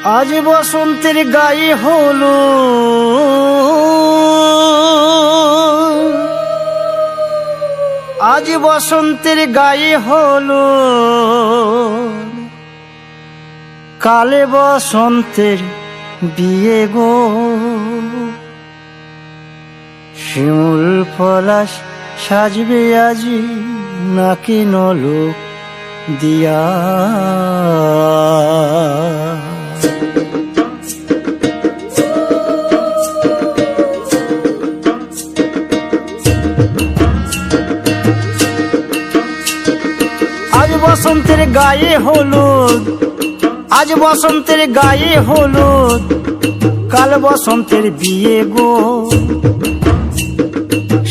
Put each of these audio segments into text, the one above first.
আজ বসন্তের গায়ে হলো আজ বসন্তের গায়ে হলো কালে বসন্তের বিয়ে গো। শিমুল পলাশ সাজবে আজি নাকি নলক দিয়া। আজ বসন্তের গায়ে হলুদ আজ বসন্তের গায়ে হলুদ কাল বসন্তের বিয়ে গো।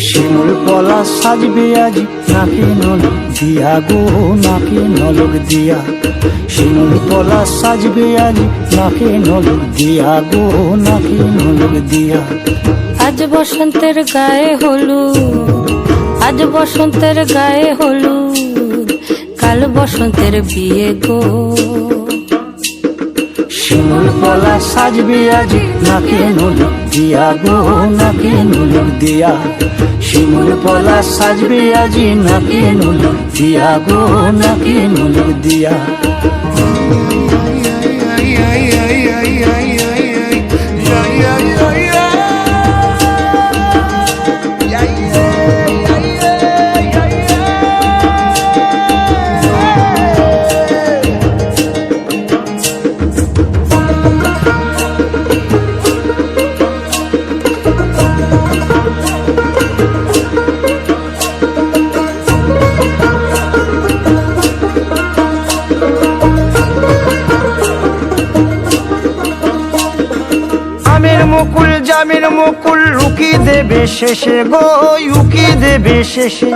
শিমুল পলাশ সাজবে আজ নাকি নলক দিয়া গো, নাকি নলক দিয়া। শিমুল পলাশ সাজবে আজ নাকি নলক দিয়া গো, নাকি নলক দিয়া। আজ বসন্তের গায়ে হলুদ আজ বসন্তের গায়ে হলুদ কাল বসন্তের বিয়ে গো। শিমুল পলাশ সাজবে আজ নাকি নলক দিয়া গো, নাকি নলক দিয়া। শিমুল পলাশ সাজবে আজ নাকি নলক দিয়া গো, নাকি নলক দিয়া। আমের মুকুল জামের মুকুল রুকি দেবে শেষে গো, উকি দেবে শেষে।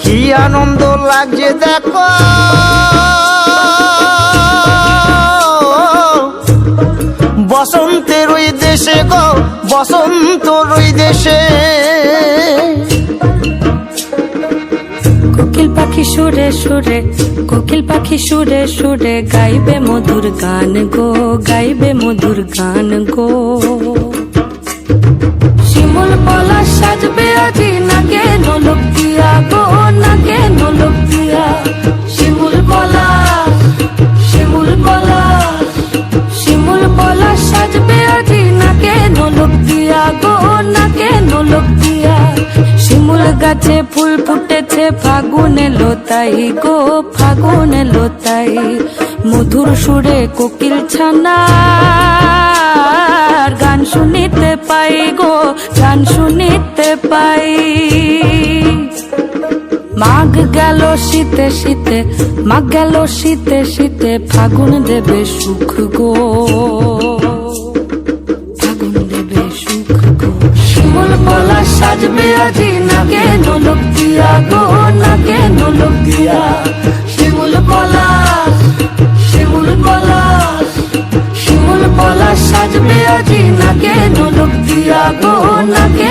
কি আনন্দ লাগছে দেখো বসন্তের ওই দেশে গো, বসন্তর ওই দেশে। কোকিল পাখি সুরে সুরে কোকিল পাখি সুরে সুরে গাইবে মধুর গান গো, গাইবে মধুর গান গো। শিমুল পলাশ সাজবে আজি নাকে নলক দিয়া গো, নাকে নলক দিয়া। শিমুল পলাশ শিমুল পলাশ শিমুল পলাশ সাজবে আজি নাকে নলক দিয়া গো, নাকে নলক দিয়া। শিমুল গাছে ফুল ফুটেছে ফাগুন এলো তাই গো, ফাগুন এলো তাই। মধুর সুরে কোকিল ছানার গান শুনিতে পাই গো, গান শুনিতে পাই। মাঘ গেল শীতে শীতে মাঘ গেল শীতে শীতে ফাগুন দেবে সুখ গো, ফাগুন দেবে সুখ গো। শিমুল পলাশ সাজবে আজি নাকে নলক দিয়া গো, নাকে নলক দিয়া। শিমুল পলাশ শিমুল পলাশ শিমুল পলাশ সাজবে আজি নাকে নলক দিয়া গো, নাকে